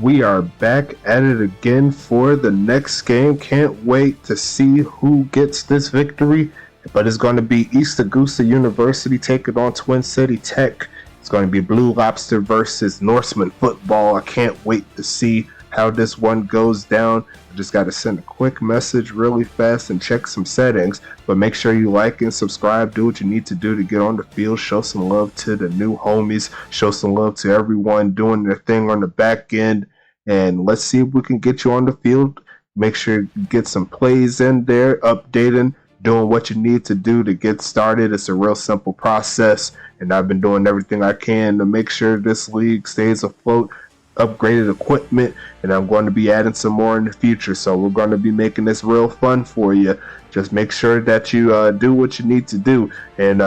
We are back at it again for the next game. Can't wait to see who gets this victory. But it's going to be East Augusta University taking on Twin City Tech. It's going to be Blue Lobster versus Norseman football. I can't wait to see how this one goes down. I just got to send a quick message really fast and check some settings. But make sure you like and subscribe. Do what you need to do to get on the field. Show some love to the new homies. Show some love to everyone doing their thing on the back end. And let's see if we can get you on the field. Make sure you get some plays in there, updating, doing what you need to do to get started. It's a real simple process, and I've been doing everything I can to make sure this league stays afloat, upgraded equipment, and I'm going to be adding some more in the future. So we're going to be making this real fun for you. Just make sure that you do what you need to do. And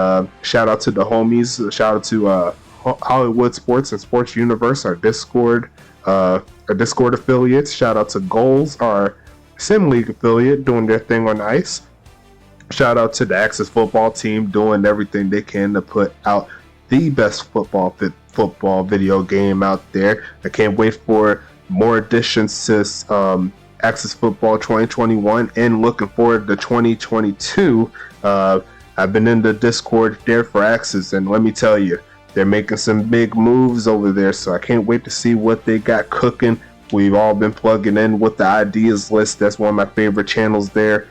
shout out to the homies. Shout out to Hollywood Sports and Sports Universe, our Discord affiliates. Shout out to Goals, our Sim League affiliate, doing their thing on ice. Shout out to the Axis football team, doing everything they can to put out the best football video game out there. I can't wait for more additions to Axis Football 2021 and looking forward to 2022. I've been in the Discord there for Axis, and let me tell you, they're making some big moves over there, so I can't wait to see what they got cooking. We've all been plugging in with the ideas list. That's one of my favorite channels there.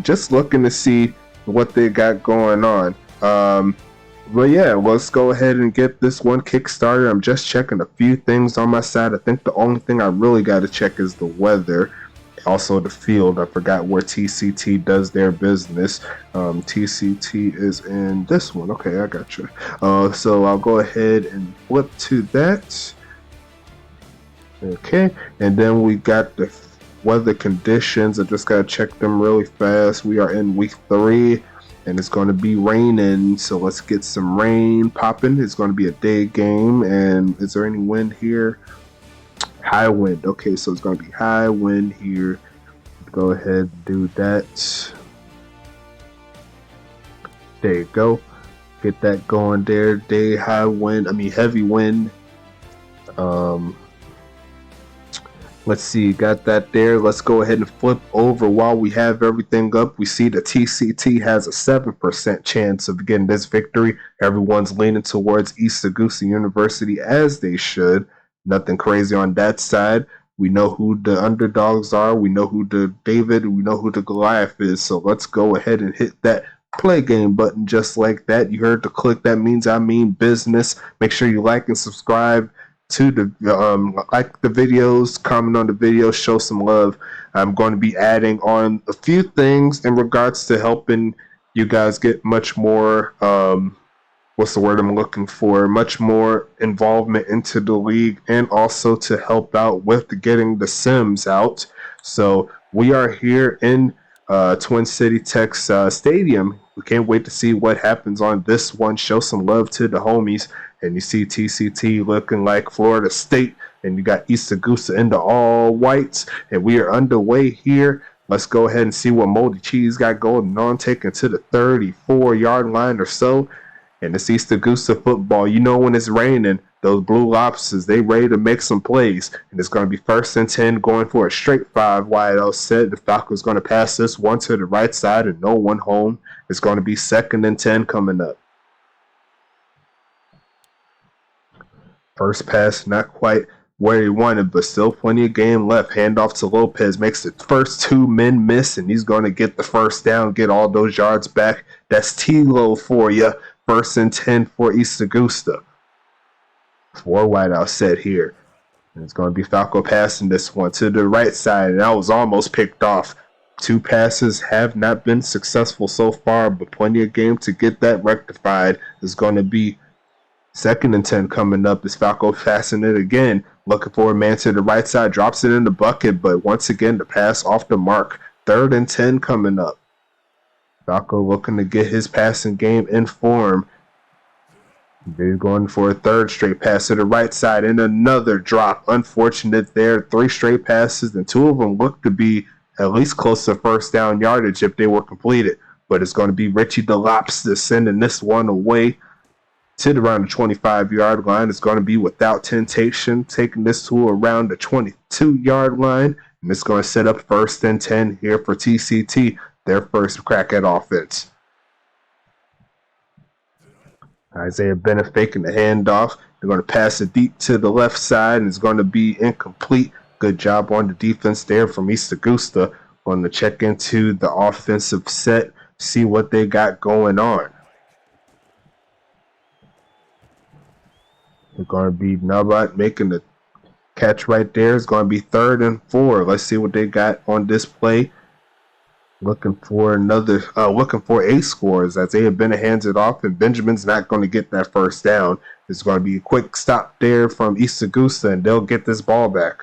Just looking to see what they got going on. But yeah, let's go ahead and get this one kickstarted. I'm just checking a few things on my side. I think the only thing I really got to check is the weather. Also the field. I forgot where TCT does their business. TCT is in this one. Okay, I got you. So I'll go ahead and flip to that. Okay, and then we got the weather conditions. I just gotta check them really fast. We are in week 3, and it's going to be raining. So let's get some rain popping. It's going to be a day game. And is there any wind here? High wind. Okay, so it's going to be high wind here. Go ahead and do that. There you go. Get that going there. Day high wind. Heavy wind. Let's see, got that there. Let's go ahead and flip over while we have everything up. We see the TCT has a 7% chance of getting this victory. Everyone's leaning towards East Augusta University, as they should. Nothing crazy on that side. We know who the underdogs are. We know who the David. We know who the Goliath is. So let's go ahead and hit that play game button just like that. You heard the click. That means I mean business. Make sure you like and subscribe to the like the videos, comment on the videos, show some love. I'm going to be adding on a few things in regards to helping you guys get much more what's the word I'm looking for, much more involvement into the league, and also to help out with getting the Sims out. So we are here in Twin City Tech's stadium. We can't wait to see what happens on this one. Show some love to the homies. And you see TCT looking like Florida State. And you got East Augusta in the all whites. And we are underway here. Let's go ahead and see what Moldy Cheese got going on. Taking to the 34-yard line or so. And it's East Augusta football. You know when it's raining, those Blue Lobsters, they ready to make some plays. And it's going to be 1st and 10 going for a straight 5 wide out set. The Falcons going to pass this one to the right side and no one home. It's going to be 2nd and 10 coming up. First pass, not quite where he wanted, but still plenty of game left. Handoff to Lopez, makes the first 2 men miss, and he's going to get the first down, get all those yards back. That's T-Lo for you. 1st and 10 for East Augusta. 4 wideout set here. And it's going to be Falco passing this one to the right side, and that was almost picked off. 2 passes have not been successful so far, but plenty of game to get that rectified. It's going to be 2nd and 10 coming up. Is Falco passing it again, looking for a man to the right side, drops it in the bucket, but once again the pass off the mark. 3rd and 10 coming up. Falco looking to get his passing game in form. They're going for a 3rd straight pass to the right side and another drop. Unfortunate there. 3 straight passes, and 2 of them look to be at least close to first down yardage if they were completed. But it's going to be Richie DeLops sending this one away. to around the 25-yard line. It's going to be without temptation, taking this to around the 22-yard line. And it's going to set up 1st and 10 here for TCT, their first crack at offense. Isaiah Bennett faking the handoff. They're going to pass it deep to the left side, and it's going to be incomplete. Good job on the defense there from East Augusta. Going to check into the offensive set, see what they got going on. They're going to be Nabat making the catch right there. It's going to be 3rd and 4. Let's see what they got on this play. Looking for a score as Isaiah Bennett hands it off, and Benjamin's not going to get that first down. It's going to be a quick stop there from East Augusta, and they'll get this ball back.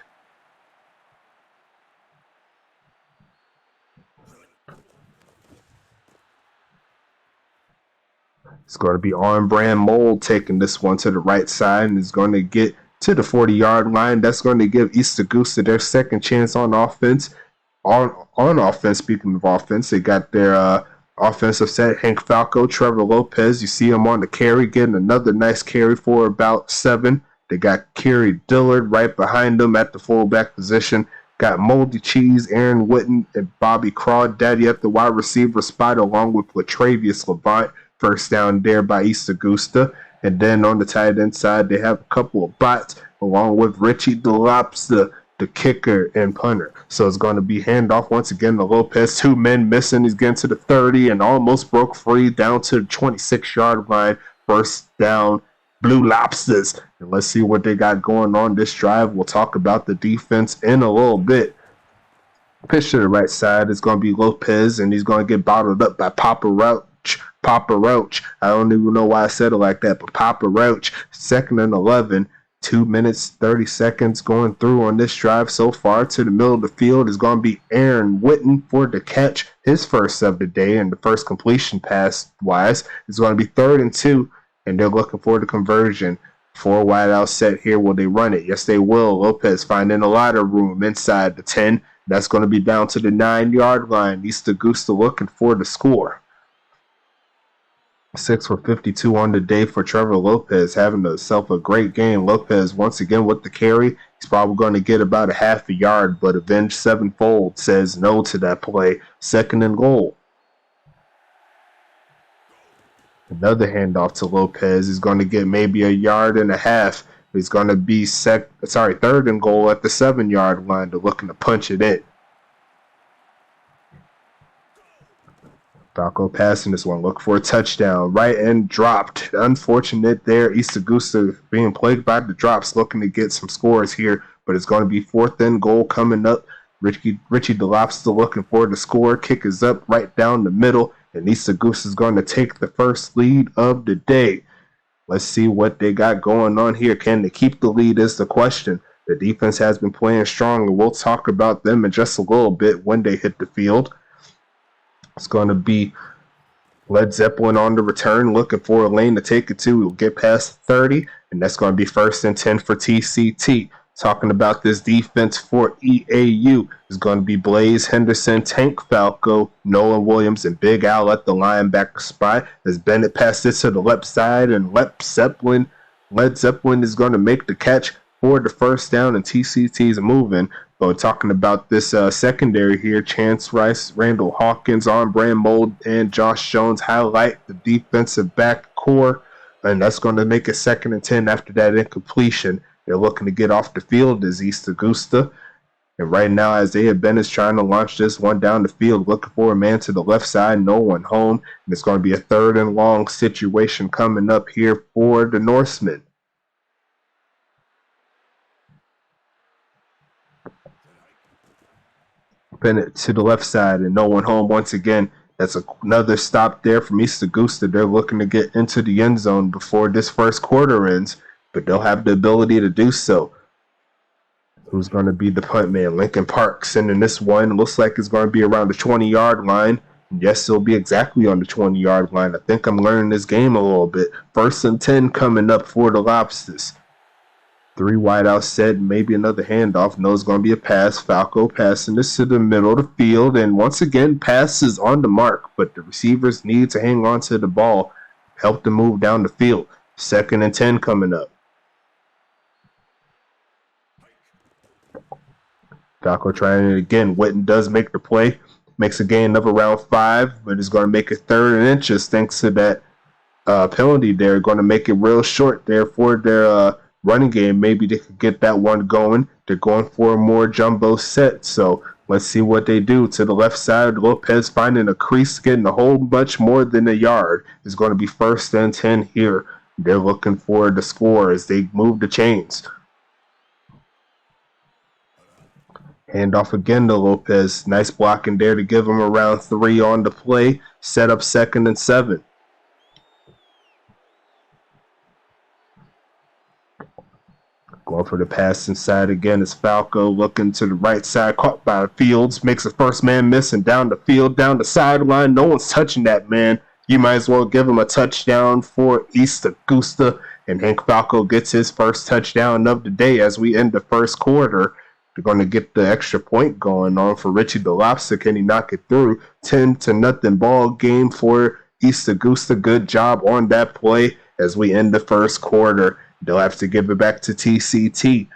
It's going to be on-brand Mold taking this one to the right side, and is going to get to the 40-yard line. That's going to give East Augusta their second chance on offense. On offense, speaking of offense, they got their offensive set, Hank Falco, Trevor Lopez. You see him on the carry, getting another nice carry for about 7. They got Kerry Dillard right behind them at the fullback position. Got Moldy Cheese, Aaron Witten, and Bobby Crawdaddy at the wide receiver spot, along with Latravius Levant. First down there by East Augusta. And then on the tight end side, they have a couple of bots, along with Richie DeLops, the kicker and punter. So it's going to be handoff once again to Lopez. 2 men missing. He's getting to the 30 and almost broke free down to the 26-yard line. First down, Blue Lobsters. And let's see what they got going on this drive. We'll talk about the defense in a little bit. Pitch to the right side is going to be Lopez, and he's going to get bottled up by Papa Roach. I don't even know why I said it like that, but Papa Roach. 2nd and 11. 2 minutes, 30 seconds going through on this drive so far. To the middle of the field is going to be Aaron Witten for the catch, his first of the day, and the first completion pass-wise. It's going to be 3rd and 2, and they're looking for the conversion. 4 wide out set here. Will they run it? Yes, they will. Lopez finding a lot of room inside the 10. That's going to be down to the 9-yard line. East Augusta looking for the score. 6 for 52 on the day for Trevor Lopez, having himself a great game. Lopez once again with the carry. He's probably going to get about a half a yard, but Avenged Sevenfold says no to that play. 2nd and goal. Another handoff to Lopez. He's going to get maybe a yard and a half. He's going to be 3rd and goal at the 7-yard line. They're looking to punch it in. Falco passing this one. Look for a touchdown. Right end dropped. Unfortunate there. East Augusta being plagued by the drops, looking to get some scores here. But it's going to be 4th and goal coming up. Richie DeLops still looking for the score. Kick is up right down the middle. And East Augusta is going to take the first lead of the day. Let's see what they got going on here. Can they keep the lead is the question. The defense has been playing strong, and we'll talk about them in just a little bit when they hit the field. It's going to be Led Zeppelin on the return, looking for a lane to take it to. We'll get past 30, and that's going to be 1st and 10 for TCT. Talking about this defense for EAU is going to be Blaze Henderson, Tank Falco, Nolan Williams, and Big Al at the linebacker spot. As Bennett passed it to the left side, and Led Zeppelin is going to make the catch for the first down, and TCT is moving. But talking about this secondary here, Chance Rice, Randall Hawkins, on-brand Mold, and Josh Jones highlight the defensive back core, and that's going to make it 2nd and 10 after that incompletion. They're looking to get off the field as East Augusta. And right now, Isaiah Bennett's trying to launch this one down the field, looking for a man to the left side, no one home. And it's going to be a 3rd and long situation coming up here for the Norsemen. Bennett to the left side and no one home once again. That's another stop there from East Augusta. They're looking to get into the end zone before this first quarter ends, but they'll have the ability to do so. Who's going to be the punt man? Lincoln Park sending this one. Looks like it's going to be around the 20-yard line. Yes, it'll be exactly on the 20-yard line. I think I'm learning this game a little bit. 1st and 10 coming up for the Lobsters. 3 wide out set, maybe another handoff. No, it's going to be a pass. Falco passing this to the middle of the field. And once again, passes on the mark, but the receivers need to hang on to the ball, help them move down the field. 2nd and 10 coming up. Falco trying it again. Witten does make the play. Makes a gain of around 5, but is going to make it 3rd and inches thanks to that penalty there. Going to make it real short there for their running game. Maybe they could get that one going. They're going for a more jumbo set. So let's see what they do. To the left side, Lopez finding a crease, getting a whole bunch more than a yard. It's going to be 1st and 10 here. They're looking for the score as they move the chains. Hand off again to Lopez. Nice blocking there to give him around 3 on the play. Set up 2nd and 7. Going for the pass inside again is Falco, looking to the right side, caught by Fields, makes the first man miss, and down the field, down the sideline. No one's touching that man. You might as well give him a touchdown for East Augusta, and Hank Falco gets his first touchdown of the day as we end the first quarter. They're going to get the extra point going on for Richie DeLobster. Can he knock it through? 10-0 ball game for East Augusta. Good job on that play as we end the first quarter. They'll have to give it back to TCT.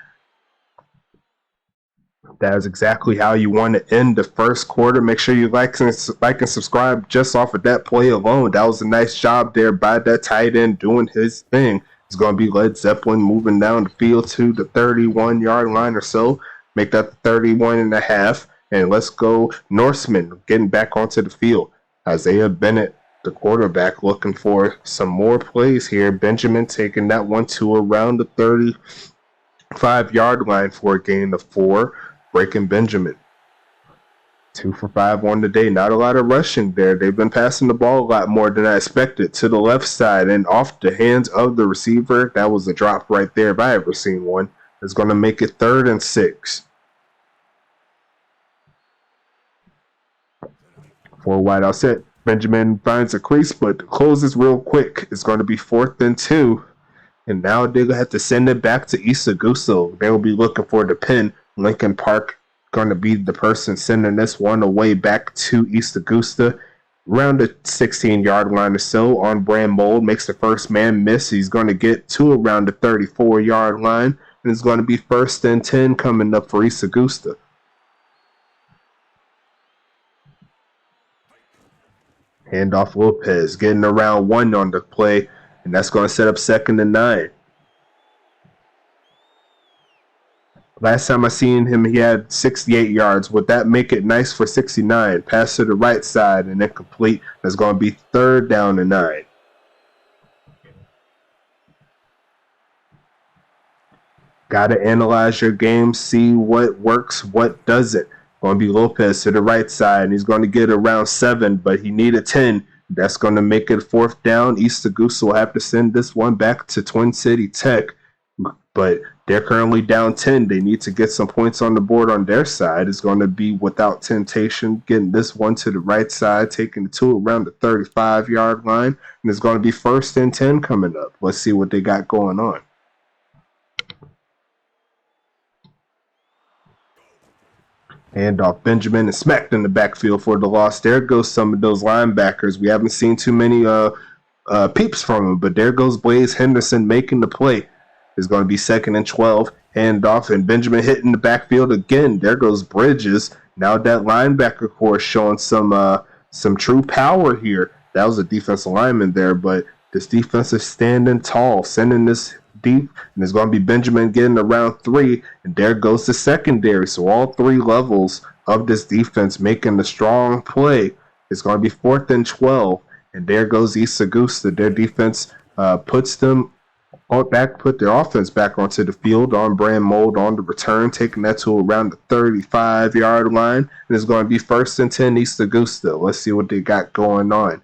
That is exactly how you want to end the first quarter. Make sure you like and subscribe just off of that play alone. That was a nice job there by that tight end doing his thing. It's going to be Led Zeppelin moving down the field to the 31-yard line or so. Make that the 31.5. And let's go Norseman getting back onto the field. Isaiah Bennett, the quarterback, looking for some more plays here. Benjamin taking that one to around the 35-yard line for a gain of 4. Breaking Benjamin. 2 for 5 on the day. Not a lot of rushing there. They've been passing the ball a lot more than I expected. To the left side and off the hands of the receiver. That was a drop right there if I ever seen one. It's going to make it 3rd and 6. 4 wide out set. Benjamin finds a crease, but closes real quick. It's going to be 4th and 2. And now they're going to have to send it back to East Augusta. They will be looking for the pin. Lincoln Park going to be the person sending this one away back to East Augusta. Around the 16-yard line or so on Brand Mold. Makes the first man miss. He's going to get to around the 34-yard line. And it's going to be 1st and 10 coming up for East Augusta. Handoff Lopez getting around 1 on the play. And that's going to set up 2nd and 9. Last time I seen him, he had 68 yards. Would that make it nice for 69? Pass to the right side and incomplete. That's going to be 3rd down and 9. Got to analyze your game, see what works, what doesn't. Going to be Lopez to the right side, and he's going to get around 7, but he needed 10. That's going to make it 4th down. East Augusta will have to send this one back to Twin City Tech, but they're currently down 10. They need to get some points on the board on their side. It's going to be without temptation, getting this one to the right side, taking it to around the 35-yard line, and it's going to be 1st and 10 coming up. Let's see what they got going on. Handoff Benjamin is smacked in the backfield for the loss. There goes some of those linebackers. We haven't seen too many peeps from them, but there goes Blaze Henderson making the play. It's going to be 2nd and 12. Handoff and Benjamin hitting the backfield again. There goes Bridges. Now that linebacker core showing some true power here. That was a defensive lineman there, but this defense is standing tall, sending this deep, and it's going to be Benjamin getting around 3, and there goes the secondary. So all 3 levels of this defense making the strong play. It's going to be 4th and 12, and there goes East Augusta. Their defense put their offense back onto the field on Brand Mold on the return, taking that to around the 35-yard line, and it's going to be 1st and 10 East Augusta. Let's see what they got going on.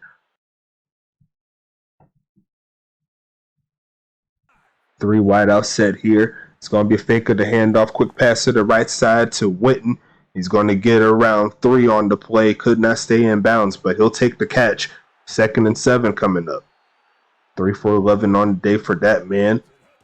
3 wide out set here. It's going to be a fake of the handoff. Quick pass to the right side to Witten. He's going to get around 3 on the play. Could not stay in bounds, but he'll take the catch. 2nd and 7 coming up. 3 for 11 on the day for that man.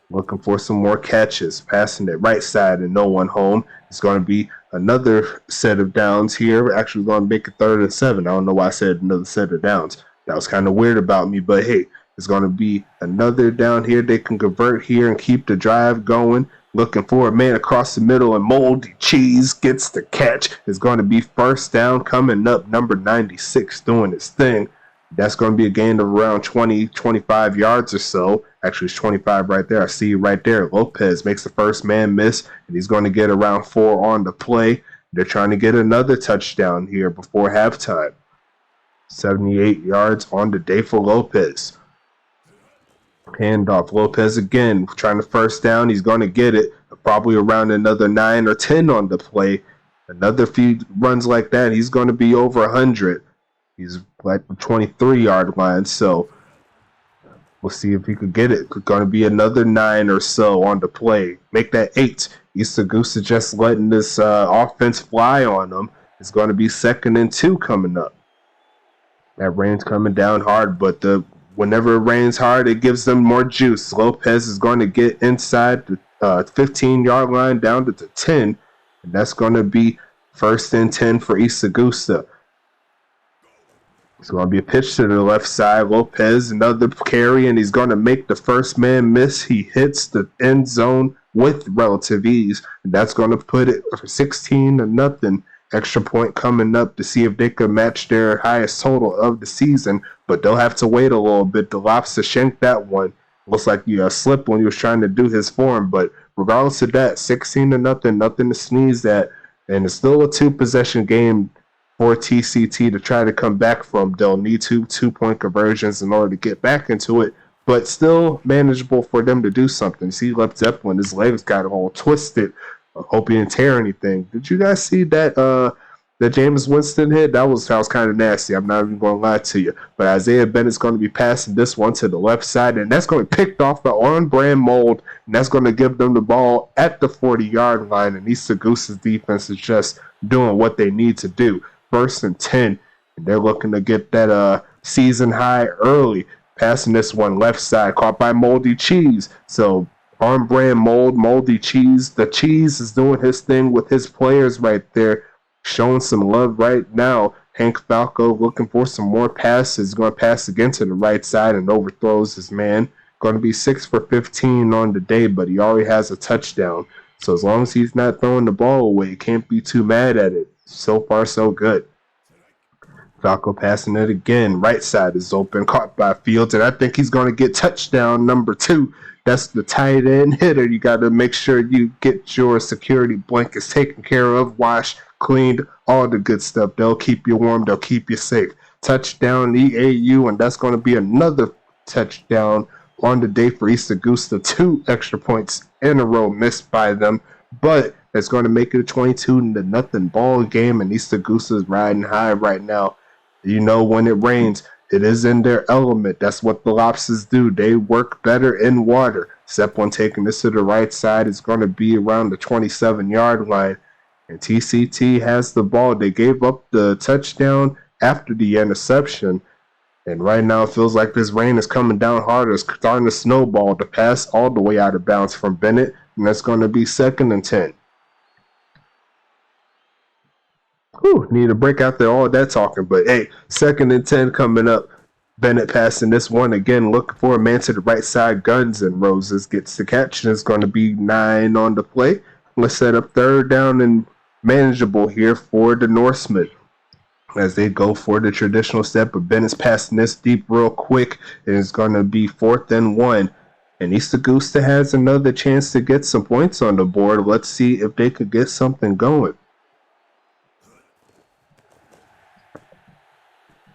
Looking for some more catches. Passing it right side and no one home. It's going to be another set of downs here. Actually going to make it 3rd and 7. I don't know why I said another set of downs. That was kind of weird about me, but hey, It's going to be another down here. They can convert here and keep the drive going. Looking for a man across the middle, and Moldy Cheese gets the catch. It's going to be first down coming up. Number 96 doing his thing. That's going to be a gain of around 20, 25 yards or so. Actually, it's 25 right there. I see you right there. Lopez makes the first man miss, and he's going to get around 4 on the play. They're trying to get another touchdown here before halftime. 78 yards on the day for Lopez. Handoff. Lopez again trying to first down. He's going to get it. Probably around another 9 or 10 on the play. Another few runs like that, he's going to be over 100. He's like the 23-yard line, so we'll see if he could get it. It's going to be another 9 or so on the play. Make that 8. East Augusta just letting this offense fly on them. It's going to be 2nd and 2 coming up. That rain's coming down hard, but whenever it rains hard, it gives them more juice. Lopez is going to get inside the 15-yard line down to the 10, and that's going to be 1st and 10 for East Augusta. It's going to be a pitch to the left side. Lopez, another carry, and he's going to make the first man miss. He hits the end zone with relative ease, and that's going to put it for 16-0. Extra point coming up to see if they can match their highest total of the season, but they'll have to wait a little bit. The Lobster shanked that one. Looks like he slipped when he was trying to do his form, but regardless of that, 16-0, nothing to sneeze at, and it's still a 2-possession game for TCT to try to come back from. They'll need 2-point conversions in order to get back into it, but still manageable for them to do something. See, left Zeppelin, his legs got all twisted. I hope he didn't tear anything. Did you guys see that Jameis Winston hit? That was kind of nasty. I'm not even going to lie to you. But Isaiah Bennett's going to be passing this one to the left side, and that's going to be picked off the on-brand mold, and that's going to give them the ball at the 40-yard line, and East Augusta's defense is just doing what they need to do. 1st and 10, and they're looking to get that season high early. Passing this one left side, caught by Moldy Cheese. So on-brand Moldy Cheese. The Cheese is doing his thing with his players right there, showing some love right now. Hank Falco looking for some more passes. Going to pass again to the right side and overthrows his man. Going to be 6 for 15 on the day, but he already has a touchdown. So as long as he's not throwing the ball away, can't be too mad at it. So far, so good. Falco passing it again. Right side is open, caught by Fields, and I think he's going to get touchdown number 2. That's the tight end hitter. You got to make sure you get your security blankets taken care of, washed, cleaned, all the good stuff. They'll keep you warm. They'll keep you safe. Touchdown EAU, and that's going to be another touchdown on the day for East Augusta. 2 extra points in a row missed by them, but it's going to make it a 22-0 ball game, and East Augusta is riding high right now. You know, when it rains, it is in their element. That's what the Lobsters do. They work better in water. Zeppelin taking this to the right side is going to be around the 27-yard line. And TCT has the ball. They gave up the touchdown after the interception. And right now it feels like this rain is coming down harder. It's starting to snowball. The pass all the way out of bounds from Bennett. And that's going to be 2nd and 10. Whew, need to break out there all that talking. But, hey, 2nd and 10 coming up. Bennett passing this one again, looking for a man to the right side. Guns and Roses gets the catch, and it's going to be 9 on the play. Let's set up 3rd down and manageable here for the Norsemen as they go for the traditional step. But Bennett's passing this deep real quick, and it's going to be 4th and 1. And East Augusta has another chance to get some points on the board. Let's see if they could get something going.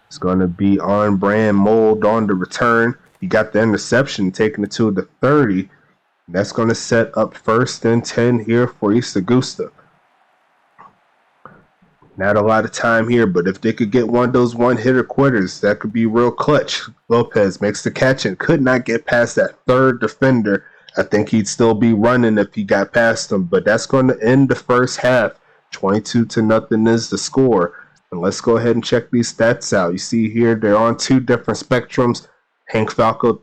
It's going to be on-brand mold on the return. He got the interception, taking it to the 30. That's going to set up 1st and 10 here for East Augusta. Not a lot of time here, but if they could get one of those one-hitter quitters, that could be real clutch. Lopez makes the catch and could not get past that 3rd defender. I think he'd still be running if he got past him, but that's going to end the first half. 22-0 is the score. And let's go ahead and check these stats out. You see here they're on 2 different spectrums. Hank Falco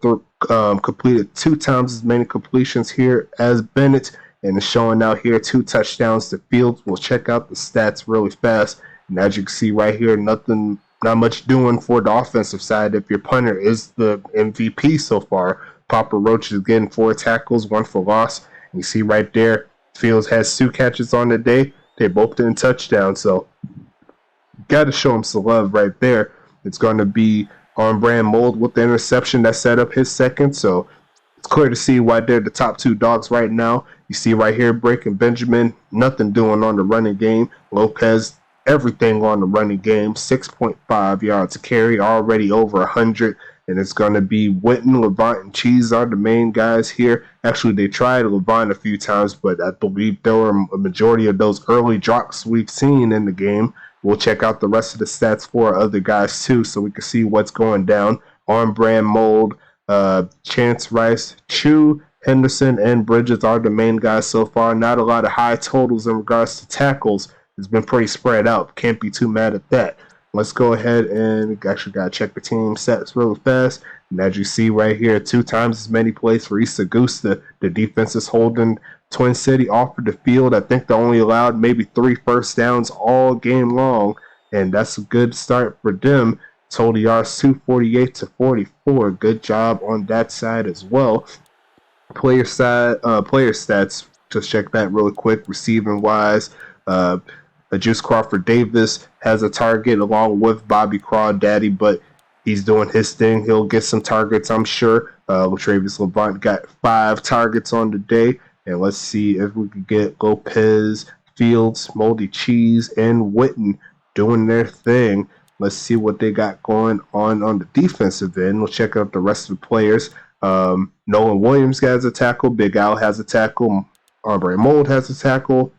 completed 2 times as many completions here as Bennett, and it's showing out here 2 touchdowns to Fields. We'll check out the stats really fast. And as you can see right here, nothing not much doing for the offensive side if your punter is the MVP so far. Papa Roach is getting 4 tackles, 1 for loss. And you see right there, Fields has 2 catches on the day. They both didn't touchdown, so got to show him some love right there. It's going to be on brand Mold with the interception that set up his second, so it's clear to see why they're the top 2 dogs right now. You see right here, Breaking Benjamin, nothing doing on the running game. Lopez, everything on the running game, 6.5 yards a carry, already over 100. And it's going to be Witten, Levant, and Cheese are the main guys here. Actually, they tried Levant a few times, but I believe there were a majority of those early drops we've seen in the game. We'll check out the rest of the stats for other guys, too, so we can see what's going down. On brand Mold, Chance Rice, Chu, Henderson, and Bridges are the main guys so far. Not a lot of high totals in regards to tackles. It's been pretty spread out. Can't be too mad at that. Let's go ahead and actually got to check the team sets really fast. And as you see right here, 2 times as many plays for East Augusta. The defense is holding Twin City off of the field. I think they only allowed maybe 3 first downs all game long. And that's a good start for them. Total yards 248 to 44. Good job on that side as well. Player stats. Just check that really quick. Receiving wise, Juice Crawford Davis has a target along with Bobby Crawdaddy, but he's doing his thing. He'll get some targets, I'm sure. Latravius Levant got 5 targets on the day. And let's see if we can get Lopez, Fields, Moldy Cheese, and Witten doing their thing. Let's see what they got going on the defensive end. We'll check out the rest of the players. Nolan Williams has a tackle. Big Al has a tackle. Aubrey Mold has a tackle.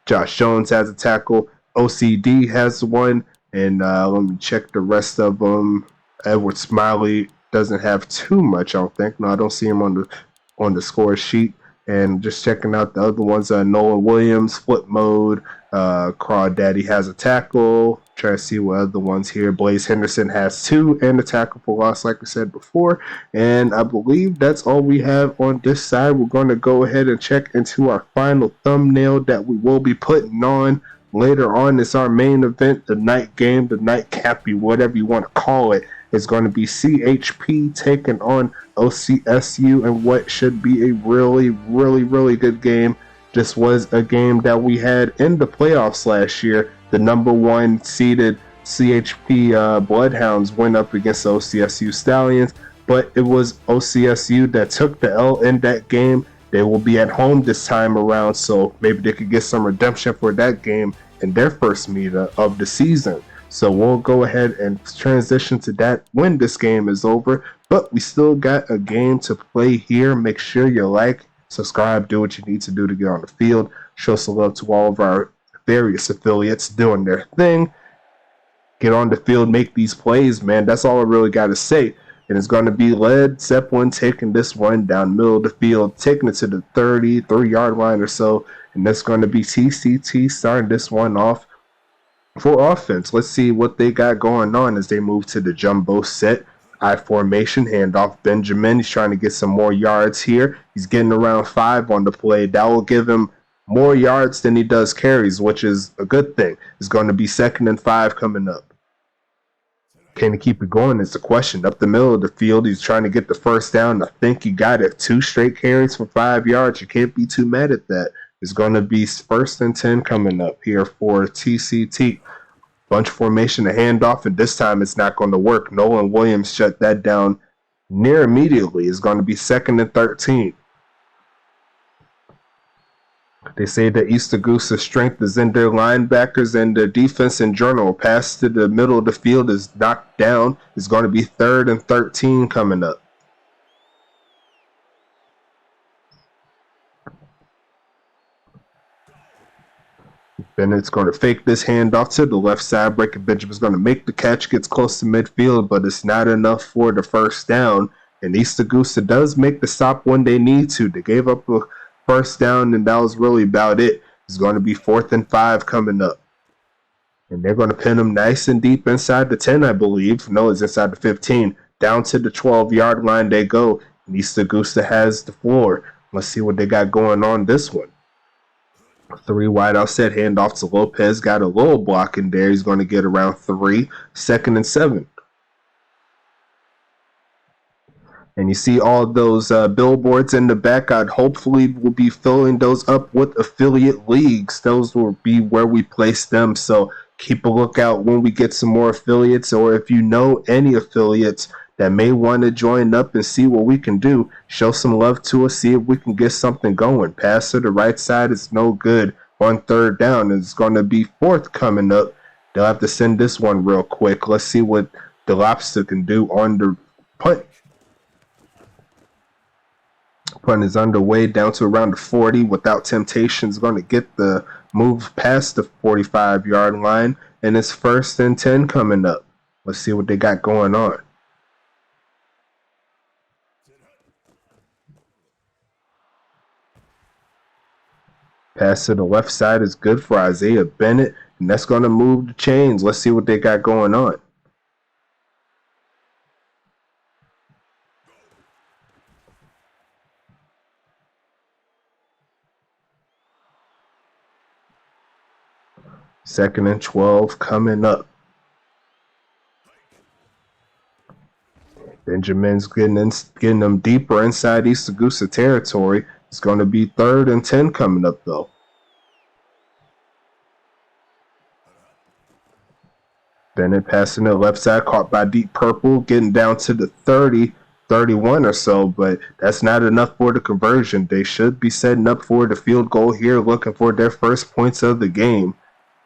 Josh Jones has a tackle. OCD has one. And let me check the rest of them. Edward Smiley doesn't have too much, I don't think. No, I don't see him on the score sheet. And just checking out the other ones. Nolan Williams, Flip Mode. Crawdaddy has a tackle. Try to see what other ones here. Blaze Henderson has 2 and a tackle for loss, like I said before. And I believe that's all we have on this side. We're going to go ahead and check into our final thumbnail that we will be putting on later on. It's our main event, the night game, the night cappy, whatever you want to call it. It's going to be CHP taking on OCSU and what should be a really, really, really good game. This was a game that we had in the playoffs last year. The number 1 seeded CHP Bloodhounds went up against OCSU Stallions, but it was OCSU that took the L in that game. They will be at home this time around, so maybe they could get some redemption for that game in their first meet of the season. So we'll go ahead and transition to that when this game is over. But we still got a game to play here. Make sure you like, subscribe, do what you need to do to get on the field. Show some love to all of our various affiliates doing their thing. Get on the field, make these plays, man. That's all I really got to say. And it's going to be Led Zeppelin taking this one down the middle of the field, taking it to the 33-yard line or so. And that's going to be TCT starting this one off for offense. Let's see what they got going on as they move to the jumbo set. I formation, handoff Benjamin. He's trying to get some more yards here. He's getting around 5 on the play. That will give him more yards than he does carries, which is a good thing. It's going to be 2nd and 5 coming up. Can he keep it going? It's a question. Up the middle of the field, he's trying to get the first down. I think he got it. 2 straight carries for 5 yards. You can't be too mad at that. It's going to be 1st and 10 coming up here for TCT. Bunch formation, a handoff, and this time it's not going to work. Nolan Williams shut that down near immediately. It's going to be 2nd and 13. They say that East Augusta's strength is in their linebackers and their defense in general. Pass to the middle of the field is knocked down. It's going to be 3rd and 13 coming up. Bennett's going to fake this handoff to the left side. Breaking Benjamin's going to make the catch, gets close to midfield, but it's not enough for the first down. And East Augusta does make the stop when they need to. They gave up a first down, and that was really about it. It's going to be 4th and 5 coming up. And they're going to pin them nice and deep inside the 10, I believe. No, it's inside the 15. Down to the 12-yard line they go. And East Augusta has the floor. Let's see what they got going on this one. Three wide outset handoff to Lopez. Got a little block in there. He's going to get around 3. 2nd and 7. And you see all those billboards in the back. I'd hopefully will be filling those up with affiliate leagues. Those will be where we place them. So keep a lookout when we get some more affiliates, or if you know any affiliates that may want to join up and see what we can do, show some love to us, see if we can get something going. Pass to the right side is no good on 3rd down. It's going to be 4th coming up. They'll have to send this one real quick. Let's see what the Lobster can do on the punt. Punt is underway down to around the 40 without temptation. Is going to get the move past the 45-yard line, and it's 1st and 10 coming up. Let's see what they got going on. Pass to the left side is good for Isaiah Bennett, and that's going to move the chains. Let's see what they got going on. Second and 12 coming up. Benjamin's getting them deeper inside East Augusta territory. It's going to be 3rd and 10 coming up, though. Bennett passing the left side, caught by Deep Purple, getting down to the 30, 31 or so, but that's not enough for the conversion. They should be setting up for the field goal here, looking for their first points of the game.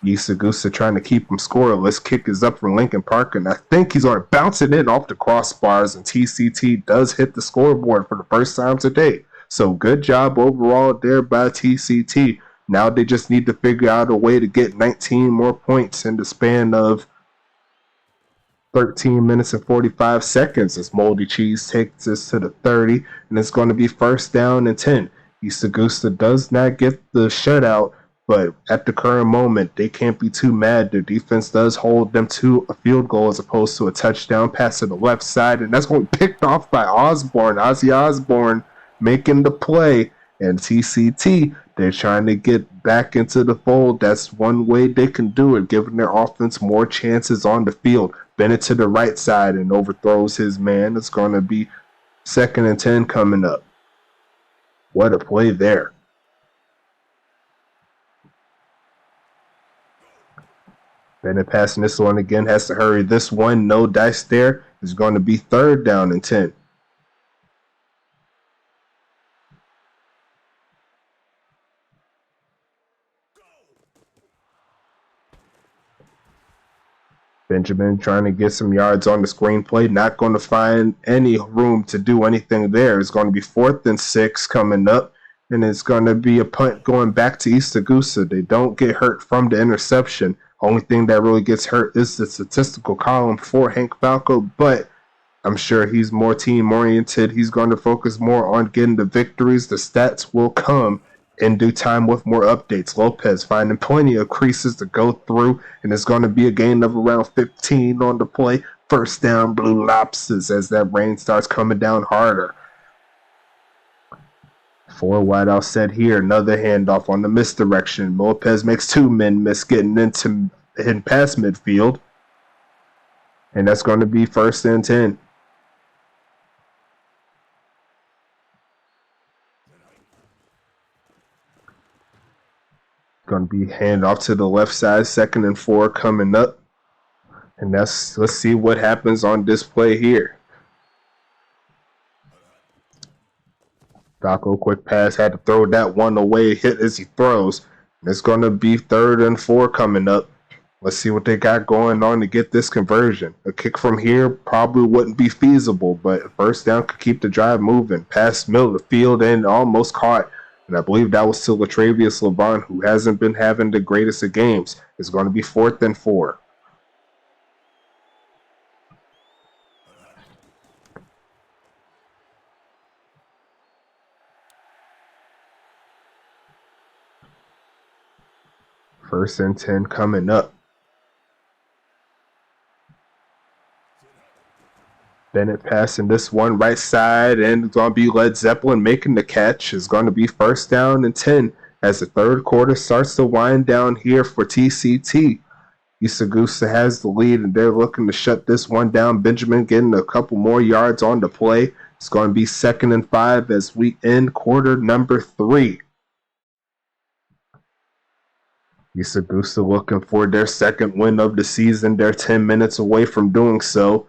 East Augusta trying to keep them scoreless. Kick is up for Lincoln Parker, and I think he's going to bounce it in off the crossbars, and TCT does hit the scoreboard for the first time today. So good job overall there by TCT. Now they just need to figure out a way to get 19 more points in the span of 13 minutes and 45 seconds as Moldy Cheese takes us to the 30, and it's going to be 1st down and 10. East Augusta does not get the shutout, but at the current moment, they can't be too mad. Their defense does hold them to a field goal as opposed to a touchdown. Pass to the left side, and that's going to be picked off by Osborne. Ozzy Osborne making the play. And TCT, they're trying to get back into the fold. That's one way they can do it, giving their offense more chances on the field. Bennett to the right side and overthrows his man. It's going to be 2nd and 10 coming up. What a play there. Bennett passing this one again, has to hurry this one. No dice there. It's going to be 3rd down and 10. Benjamin trying to get some yards on the screenplay. Not going to find any room to do anything there. It's going to be 4th and 6 coming up. And it's going to be a punt going back to East Augusta. They don't get hurt from the interception. Only thing that really gets hurt is the statistical column for Hank Falco, but I'm sure he's more team-oriented. He's going to focus more on getting the victories. The stats will come in due time with more updates. Lopez finding plenty of creases to go through, and it's going to be a gain of around 15 on the play. 1st down, Blue Lobsters, as that rain starts coming down harder. 4 wide out set here. Another handoff on the misdirection. Lopez makes 2 men miss, getting into hitting past midfield. And that's going to be 1st and 10. Going to be handoff to the left side. 2nd and 4 coming up. And let's see what happens on this play here. Falco, quick pass, had to throw that one away, hit as he throws. And it's going to be 3rd and 4 coming up. Let's see what they got going on to get this conversion. A kick from here probably wouldn't be feasible, but 1st down could keep the drive moving. Past middle of the field and almost caught. And I believe that was still Latravius LeVon, who hasn't been having the greatest of games. It's going to be 4th and 4. First and 10 coming up. Bennett passing this one right side, and it's going to be Led Zeppelin making the catch. It's going to be 1st down and 10. as the third quarter starts to wind down here for TCT. East Augusta has the lead, and they're looking to shut this one down. Benjamin getting a couple more yards on the play. It's going to be 2nd and 5 as we end quarter number 3. East Augusta looking for their second win of the season. They're 10 minutes away from doing so.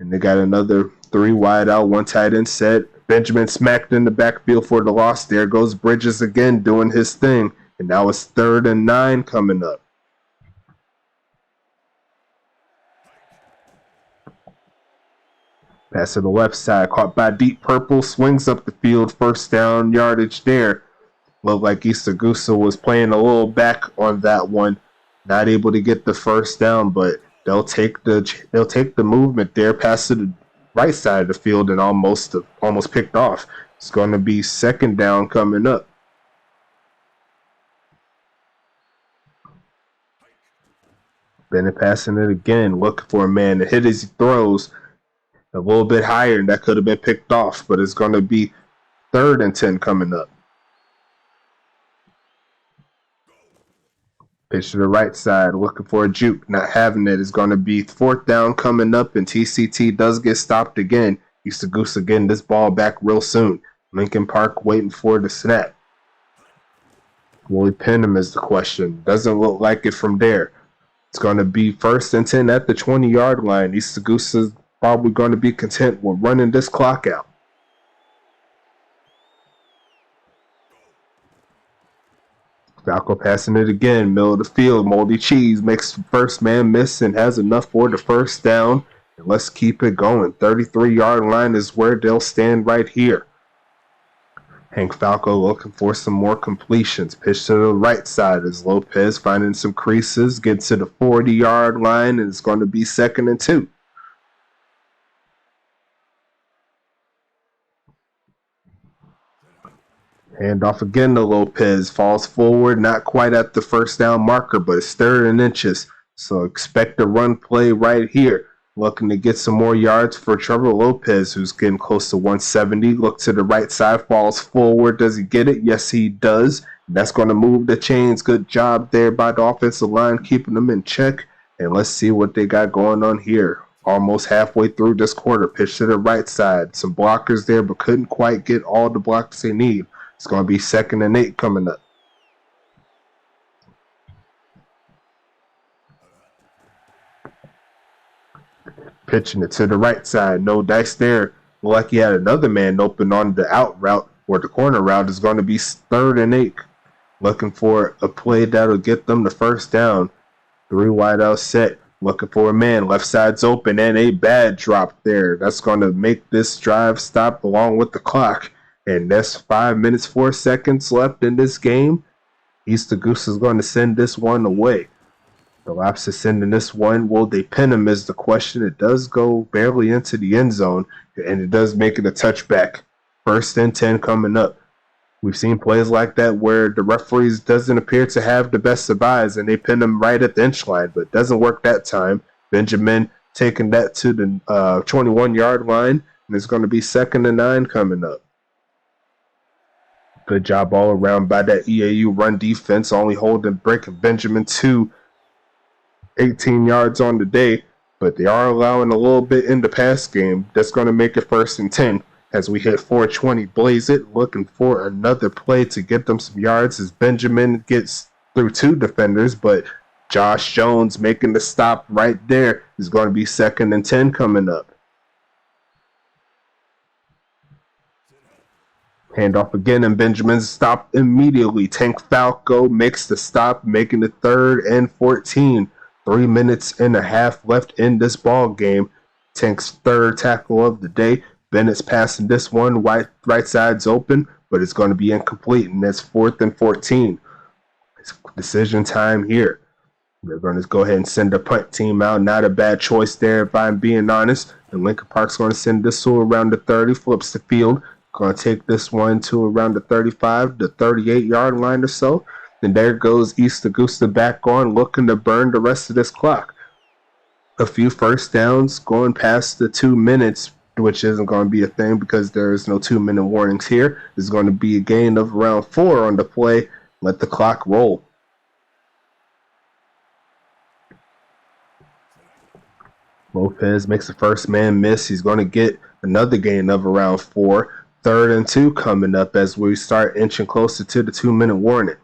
And they got another 3 wide out, 1 tight end set. Benjamin smacked in the backfield for the loss. There goes Bridges again doing his thing. And now it's 3rd and 9 coming up. Pass to the left side, caught by Deep Purple, swings up the field, first down yardage there. Looked like East Augusta was playing a little back on that one, not able to get the first down, but they'll take the movement there, pass to the right side of the field, and almost picked off. It's going to be 2nd down coming up. Bennett passing it again, looking for a man to hit as he throws. A little bit higher, and that could have been picked off, but it's going to be 3rd and 10 coming up. Pitch to the right side, looking for a juke, not having it. It's going to be 4th down coming up, and TCT does get stopped again. East Augusta getting this ball back real soon. Lincoln Park waiting for the snap. Will he pin him is the question. Doesn't look like it from there. It's going to be 1st and 10 at the 20-yard line. East Augusta's probably going to be content with running this clock out. Falco passing it again, middle of the field. Moldy Cheese makes the first man miss and has enough for the first down. And let's keep it going. 33-yard line is where they'll stand right here. Hank Falco looking for some more completions. Pitch to the right side as Lopez finding some creases. Gets to the 40-yard line, and it's going to be 2nd and 2. Handoff again to Lopez. Falls forward, not quite at the first down marker, but it's 3rd and inches. So expect a run play right here. Looking to get some more yards for Trevor Lopez, who's getting close to 170. Look to the right side, falls forward. Does he get it? Yes, he does. That's going to move the chains. Good job there by the offensive line, keeping them in check. And let's see what they got going on here. Almost halfway through this quarter. Pitch to the right side. Some blockers there, but couldn't quite get all the blocks they need. It's going to be 2nd and 8 coming up. Pitching it to the right side. No dice there. Looked like he had another man open on the out route, or the corner route. Is going to be 3rd and 8. Looking for a play that'll get them the first down. 3 wide out set. Looking for a man. Left side's open, and a bad drop there. That's going to make this drive stop along with the clock. And that's 5 minutes, 4 seconds left in this game. East Augusta is going to send this one away. The Laps is sending this one. Will they pin him is the question. It does go barely into the end zone, and it does make it a touchback. 1st and 10 coming up. We've seen plays like that where the referees doesn't appear to have the best of eyes, and they pin them right at the inch line, but it doesn't work that time. Benjamin taking that to the 21-yard line, and it's going to be 2nd and 9 coming up. Good job all around by that EAU run defense, only breaking Benjamin to 18 yards on the day, but they are allowing a little bit in the pass game. That's going to make it 1st and 10 as we hit 420. Blaze it, looking for another play to get them some yards as Benjamin gets through 2 defenders, but Josh Jones making the stop right there is going to be 2nd and 10 coming up. Handoff again, and Benjamin's stopped immediately. Tank Falco makes the stop, making it 3rd and 14. 3 minutes and a half left in this ball game. Tank's 3rd tackle of the day. Bennett's passing this one. Right side's open, but it's going to be incomplete, and that's 4th and 14. It's decision time here. They're going to go ahead and send the punt team out. Not a bad choice there, if I'm being honest. And Lincoln Park's going to send this to around the 30, flips the field. Going to take this one to around the 35, the 38-yard line or so. And there goes East Augusta back on, looking to burn the rest of this clock. A few first downs going past the 2 minutes, which isn't going to be a thing because there is no 2-minute warnings here. There's going to be a gain of around 4 on the play. let the clock roll. Lopez makes the first man miss. He's going to get another gain of around 4. 3rd and 2 coming up as we start inching closer to the 2-minute warning.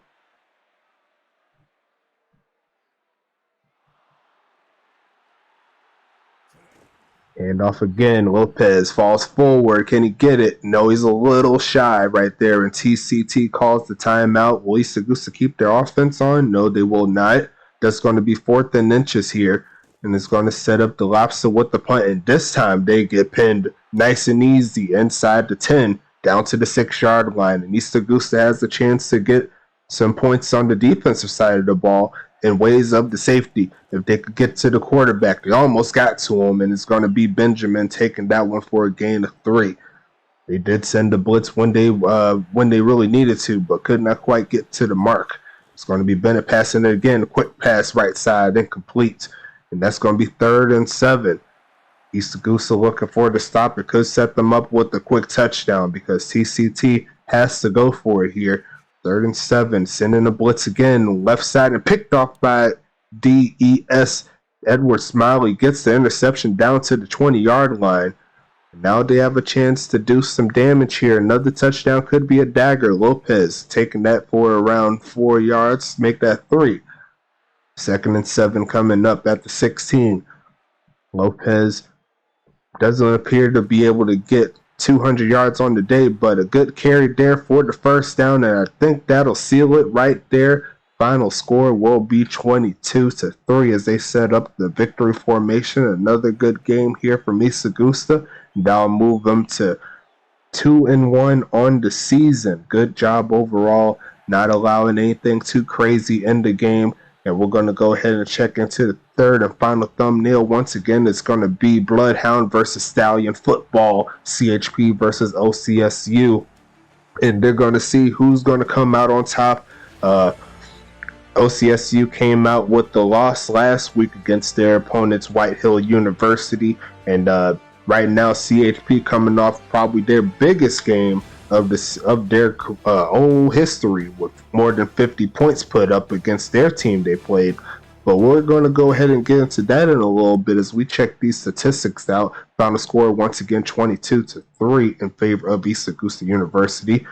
Hand off again. Lopez falls forward. Can he get it? No, he's a little shy right there. And TCT calls the timeout. Will East Augusta keep their offense on? No, they will not. That's going to be 4th and inches here. And it's going to set up the Lobster with the punt. And this time they get pinned nice and easy inside the 10 down to the 6-yard line. And East Augusta has the chance to get some points on the defensive side of the ball in ways of the safety. If they could get to the quarterback, they almost got to him, and it's going to be Benjamin taking that one for a gain of 3. They did send the blitz when they really needed to, but could not quite get to the mark. It's going to be Bennett passing it again. A quick pass right side, incomplete. And that's going to be 3rd and 7. East Augusta looking for the stop. It could set them up with a quick touchdown because TCT has to go for it here. 3rd and 7, sending a blitz again, left side, and picked off by DES. Edward Smiley gets the interception down to the 20-yard line. Now they have a chance to do some damage here. Another touchdown could be a dagger. Lopez taking that for around 4 yards, make that 3. 2nd and 7 coming up at the 16. Lopez doesn't appear to be able to get 200 yards on the day, but a good carry there for the first down, and I think that'll seal it right there. Final score will be 22-3 as they set up the victory formation. Another good game here from East Augusta. That'll move them to 2-1 on the season. Good job overall, not allowing anything too crazy in the game. And we're going to go ahead and check into the 3rd and final thumbnail. Once again, it's going to be Bloodhound versus Stallion football, CHP versus OCSU. And they're going to see who's going to come out on top. OCSU came out with the loss last week against their opponents, White Hill University. And right now, CHP coming off probably their biggest game of their own history, with more than 50 points put up against their team they played. But we're going to go ahead and get into that in a little bit as we check these statistics out. Final score once again 22-3 in favor of East Augusta University.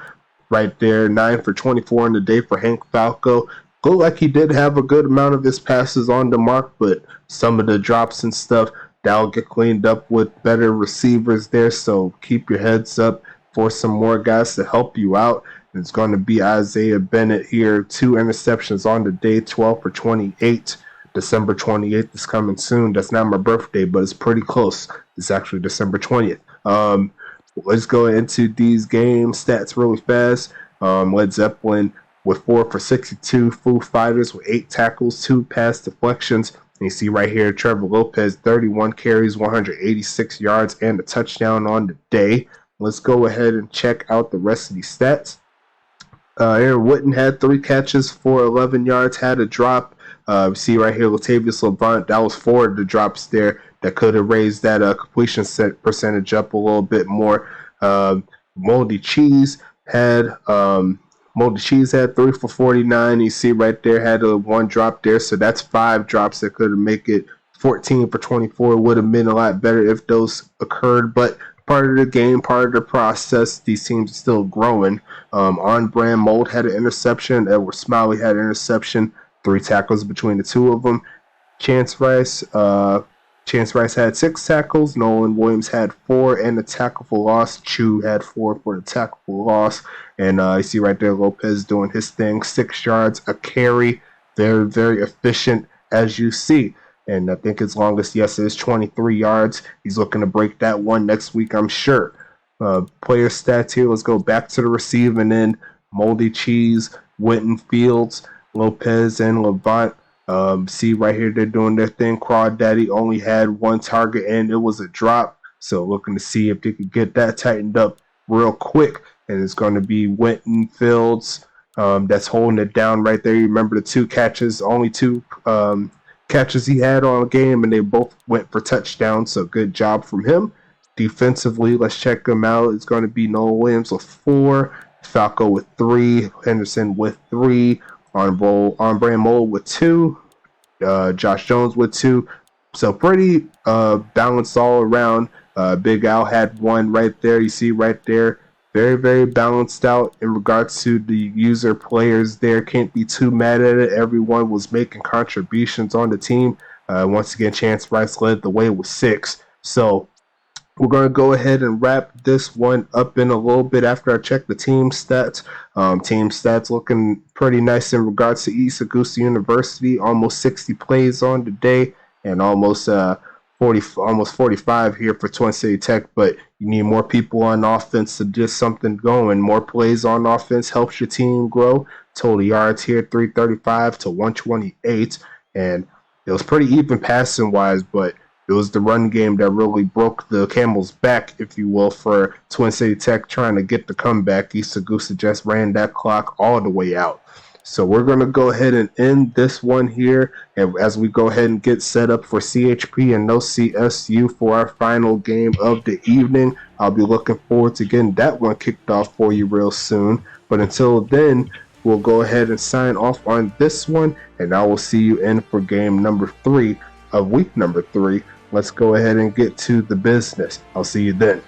Right there, 9 for 24 in the day for Hank Falco. Looked like he did have a good amount of his passes on the mark, but some of the drops and stuff, that'll get cleaned up with better receivers there. So keep your heads up for some more guys to help you out. It's going to be Isaiah Bennett here. 2 interceptions on the day, 12 for 28. December 28th is coming soon. That's not my birthday, but it's pretty close. It's actually December 20th. Let's go into these game stats really fast. Led Zeppelin with 4 for 62. Foo Fighters with 8 tackles, 2 pass deflections. And you see right here, Trevor Lopez, 31 carries, 186 yards, and a touchdown on the day. Let's go ahead and check out the rest of these stats. Aaron Witten had 3 catches for 11 yards, had a drop. See right here, Latavius Levant, that was 4 of the drops there that could have raised that completion percentage up a little bit more. Moldy Cheese had 3 for 49. You see right there, had a 1 drop there, so that's 5 drops that could have made it 14 for 24. Would have been a lot better if those occurred, but part of the game, part of the process. These teams are still growing. On brand, Mold had an interception. Edward Smiley had an interception. 3 tackles between the 2 of them. Chance Rice had 6 tackles. Nolan Williams had 4 and a tackle for loss. Chu had 4 for the tackle for loss. And you see right there, Lopez doing his thing. 6 yards, a carry. Very, very efficient, as you see. And I think his longest yes is 23 yards. He's looking to break that one next week, I'm sure. Player stats here. Let's go back to the receiving end. Moldy Cheese, Winton Fields, Lopez, and Levant. See right here, they're doing their thing. Crawdaddy only had 1 target, and it was a drop. So looking to see if they could get that tightened up real quick. And it's going to be Winton Fields that's holding it down right there. You remember the 2 catches, only 2 catches he had on a game, and they both went for touchdowns, so good job from him. Defensively, let's check him out. It's going to be Noah Williams with 4, Falco with 3, Henderson with 3, Ombre Mole with 2, Josh Jones with 2. So pretty balanced all around. Big Al had 1 right there. You see right there. Very, very balanced out in regards to the user players there. Can't be too mad at it. Everyone was making contributions on the team. Once again, Chance Rice led the way with 6. So we're going to go ahead and wrap this one up in a little bit after I check the team stats. Team stats looking pretty nice in regards to East Augusta University. Almost 60 plays on the day and almost 45 here for Twin City Tech. But you need more people on offense to get something going. More plays on offense helps your team grow. Total yards here, 335 to 128. And it was pretty even passing wise, but it was the run game that really broke the camel's back, if you will, for Twin City Tech trying to get the comeback. East Augusta just ran that clock all the way out. So we're going to go ahead and end this one here, and as we go ahead and get set up for CHP and no CSU for our final game of the evening. I'll be looking forward to getting that one kicked off for you real soon. But until then, we'll go ahead and sign off on this one, and I will see you in for game number 3 of week number 3. Let's go ahead and get to the business. I'll see you then.